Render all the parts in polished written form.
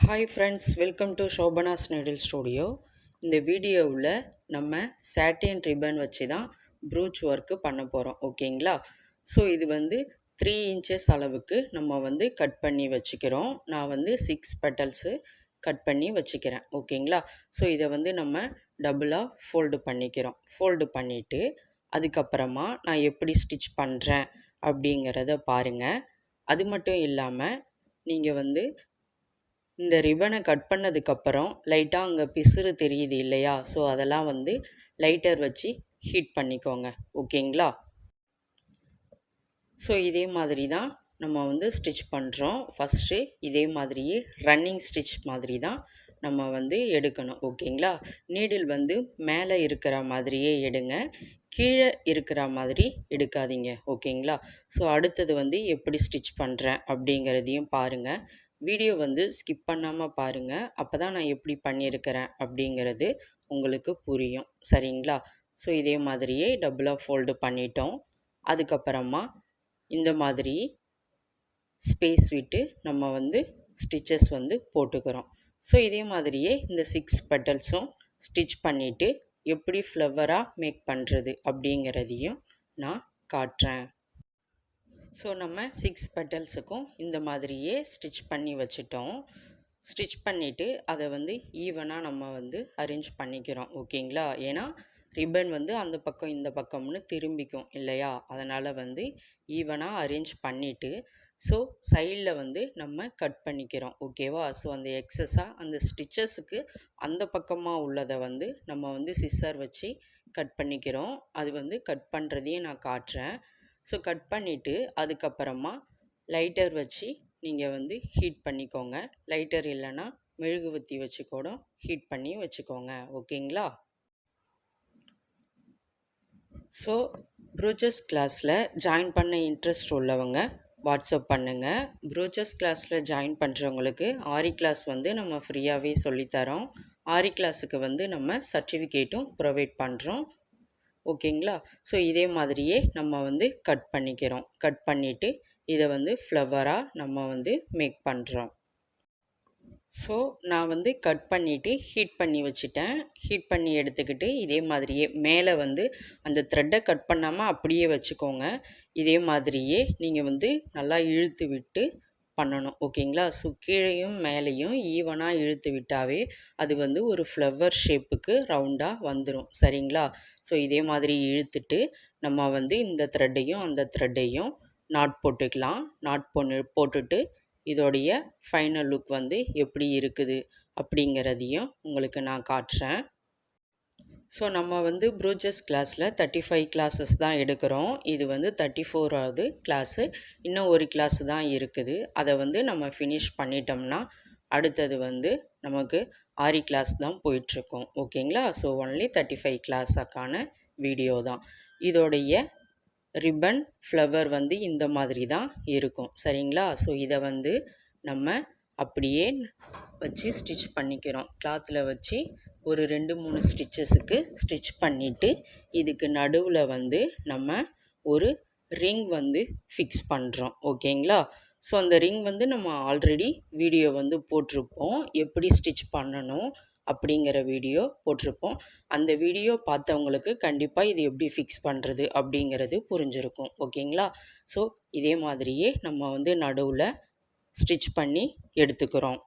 Hi friends, welcome to Shobana's needle studio. இந்த வீடியோவில் நம்ம சாட்டின் ரிப்பன் வச்சு தான் ப்ரூச் ஒர்க்கு பண்ண போகிறோம். ஓகேங்களா? ஸோ இது 3 இன்ச்சஸ் அளவுக்கு நம்ம கட் பண்ணி வச்சுக்கிறோம். நான் 6 பெட்டல்ஸு கட் பண்ணி வச்சுக்கிறேன். ஓகேங்களா? ஸோ இதை நம்ம டபுளாக ஃபோல்டு பண்ணிக்கிறோம். ஃபோல்டு பண்ணிவிட்டு அதுக்கப்புறமா நான் எப்படி ஸ்டிச் பண்ணுறேன் அப்படிங்கிறத பாருங்கள். அது மட்டும் இல்லாமல் நீங்கள் இந்த ரிப்பனை கட் பண்ணதுக்கப்புறம் லைட்டாக அங்கே பிசுறு தெரியுது இல்லையா? ஸோ அதெல்லாம் லைட்டர் வச்சு ஹீட் பண்ணிக்கோங்க. ஓகேங்களா? ஸோ இதே மாதிரி தான் நம்ம ஸ்டிச் பண்ணுறோம். ஃபஸ்ட்டு இதே மாதிரியே ரன்னிங் ஸ்டிச் மாதிரி தான் நம்ம எடுக்கணும். ஓகேங்களா? நீடில் மேலே இருக்கிற மாதிரியே எடுங்க, கீழே இருக்கிற மாதிரி எடுக்காதீங்க. ஓகேங்களா? ஸோ அடுத்தது எப்படி ஸ்டிச் பண்ணுறேன் அப்படிங்கிறதையும் பாருங்கள். வீடியோ ஸ்கிப் பண்ணாமல் பாருங்கள். அப்போ தான் நான் எப்படி பண்ணியிருக்கிறேன் அப்படிங்கிறது உங்களுக்கு புரியும். சரிங்களா? ஸோ இதே மாதிரியே டபுளாக ஃபோல்டு பண்ணிட்டோம். அதுக்கப்புறமா இந்த மாதிரி ஸ்பேஸ் விட்டு நம்ம ஸ்டிச்சஸ் போட்டுக்கிறோம். ஸோ இதே மாதிரியே இந்த 6 பெட்டல்ஸும் ஸ்டிச் பண்ணிவிட்டு எப்படி ஃப்ளவராக மேக் பண்ணுறது அப்படிங்கிறதையும் நான் காட்டுறேன். ஸோ நம்ம 6 பெட்டல்ஸுக்கும் இந்த மாதிரியே ஸ்டிச் பண்ணி வச்சுட்டோம். ஸ்டிச் பண்ணிவிட்டு அதை ஈவனாக நம்ம அரேஞ்ச் பண்ணிக்கிறோம். ஓகேங்களா? ஏன்னா ரிப்பன் அந்த பக்கம் இந்த பக்கம்னு திரும்பிக்கும் இல்லையா? அதனால் ஈவனாக அரேஞ்ச் பண்ணிவிட்டு ஸோ சைடில் நம்ம கட் பண்ணிக்கிறோம். ஓகேவா? ஸோ அந்த எக்ஸஸாக அந்த ஸ்டிச்சஸுக்கு அந்த பக்கமாக உள்ளதை நம்ம சிசர் வச்சு கட் பண்ணிக்கிறோம். அது கட் பண்ணுறதையும் நான் காட்டுறேன். ஸோ கட் பண்ணிவிட்டு அதுக்கப்புறமா லைட்டர் வச்சு நீங்கள் ஹீட் பண்ணிக்கோங்க. லைட்டர் இல்லைன்னா மெழுகுவர்த்தி வச்சு கூட ஹீட் பண்ணி வச்சுக்கோங்க. ஓகேங்களா? ஸோ ப்ரூச்சஸ் கிளாஸில் ஜாயின் பண்ண இன்ட்ரெஸ்ட் உள்ளவங்க வாட்ஸ்அப் பண்ணுங்கள். ப்ரூச்சஸ் கிளாஸில் ஜாயின் பண்ணுறவங்களுக்கு ஆரி கிளாஸ் நம்ம ஃப்ரீயாகவே சொல்லித்தரோம். ஆரி கிளாஸுக்கு நம்ம சர்டிஃபிகேட்டும் ப்ரொவைட் பண்ணுறோம். ஓகேங்களா? ஸோ இதே மாதிரியே நம்ம கட் பண்ணிக்கிறோம். கட் பண்ணிவிட்டு இதை ஃப்ளவராக நம்ம மேக் பண்ணுறோம். ஸோ நான் கட் பண்ணிவிட்டு ஹீட் பண்ணி வச்சுட்டேன். ஹீட் பண்ணி எடுத்துக்கிட்டு இதே மாதிரியே மேலே அந்த த்ரெட்டை கட் பண்ணாமல் அப்படியே வச்சுக்கோங்க. இதே மாதிரியே நீங்கள் நல்லா இழுத்து விட்டு பண்ணணும். ஓகேங்களா? ஸோ கீழேயும் மேலேயும் ஈவனாக இழுத்து விட்டாவே அது ஒரு ஃப்ளவர் ஷேப்புக்கு ரவுண்டாக வந்துடும். சரிங்களா? ஸோ இதே மாதிரி இழுத்துட்டு நம்ம இந்த த்ரெட்டையும் அந்த த்ரெட்டையும் நாட் போட்டுக்கலாம். நாட் போட்டுட்டு இதோடைய ஃபைனல் லுக் எப்படி இருக்குது அப்படிங்கிறதையும் உங்களுக்கு நான் காட்டுறேன். ஸோ நம்ம ப்ரூச்சஸ் கிளாஸில் 35 கிளாஸஸ் தான் எடுக்கிறோம். இது 34வது கிளாஸு. இன்னும் ஒரு கிளாஸு தான் இருக்குது. அதை நம்ம ஃபினிஷ் பண்ணிட்டோம்னா அடுத்தது நமக்கு ஆரி கிளாஸ் தான் போயிட்டுருக்கோம். ஓகேங்களா? ஸோ ஒன்லி 35 கிளாஸுக்கான வீடியோ தான். இதோடைய ரிப்பன் ஃப்ளவர் இந்த மாதிரி தான் இருக்கும். சரிங்களா? ஸோ இதை நம்ம அப்படியே வச்சு ஸ்டிச் பண்ணிக்கிறோம். கிளாத்தில் வச்சு ஒரு 2-3 ஸ்டிச்சஸுக்கு ஸ்டிச் பண்ணிவிட்டு இதுக்கு நடுவில் நம்ம ஒரு ரிங் ஃபிக்ஸ் பண்ணுறோம். ஓகேங்களா? ஸோ அந்த ரிங் நம்ம ஆல்ரெடி வீடியோ போட்டிருப்போம். எப்படி ஸ்டிச் பண்ணணும் அப்படிங்கிற வீடியோ போட்டிருப்போம். அந்த வீடியோ பார்த்தவங்களுக்கு கண்டிப்பாக இது எப்படி ஃபிக்ஸ் பண்ணுறது அப்படிங்கிறது புரிஞ்சிருக்கும். ஓகேங்களா? ஸோ இதே மாதிரியே நம்ம நடுவில் ஸ்டிச் பண்ணி எடுத்துக்கிறோம்.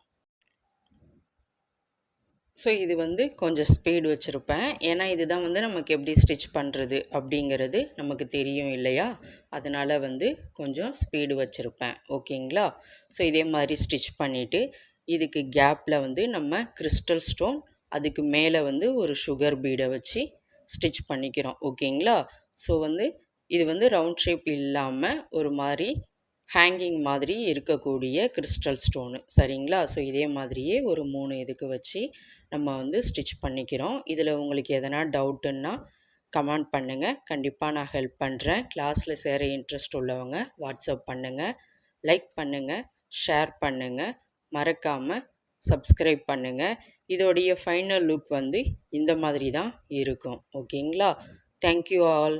ஸோ இது கொஞ்சம் ஸ்பீடு வச்சுருப்பேன். ஏன்னா இதுதான் நமக்கு எப்படி ஸ்டிச் பண்ணுறது அப்படிங்கிறது நமக்கு தெரியும் இல்லையா? அதனால் கொஞ்சம் ஸ்பீடு வச்சுருப்பேன். ஓகேங்களா? ஸோ இதே மாதிரி ஸ்டிச் பண்ணிவிட்டு இதுக்கு கேப்பில் நம்ம கிறிஸ்டல் ஸ்டோன், அதுக்கு மேலே ஒரு சுகர் பீடை வச்சு ஸ்டிச் பண்ணிக்கிறோம். ஓகேங்களா? ஸோ இது ரவுண்ட் ஷேப் இல்லாமல் ஒரு மாதிரி ஹேங்கிங் மாதிரி இருக்கக்கூடிய கிறிஸ்டல் ஸ்டோனு. சரிங்களா? ஸோ இதே மாதிரியே ஒரு 3 இதுக்கு வச்சு நம்ம ஸ்டிச் பண்ணிக்கிறோம். இதில் உங்களுக்கு எதனா டவுட்டுன்னா கமெண்ட் பண்ணுங்கள். கண்டிப்பாக நான் ஹெல்ப் பண்ணுறேன். கிளாஸில் சேர இன்ட்ரெஸ்ட் உள்ளவங்க வாட்ஸ்அப் பண்ணுங்கள். லைக் பண்ணுங்கள், ஷேர் பண்ணுங்கள், மறக்காமல் சப்ஸ்கிரைப் பண்ணுங்கள். இதோடைய ஃபைனல் லுக் இந்த மாதிரி தான் இருக்கும். ஓகேங்களா? Thank you all.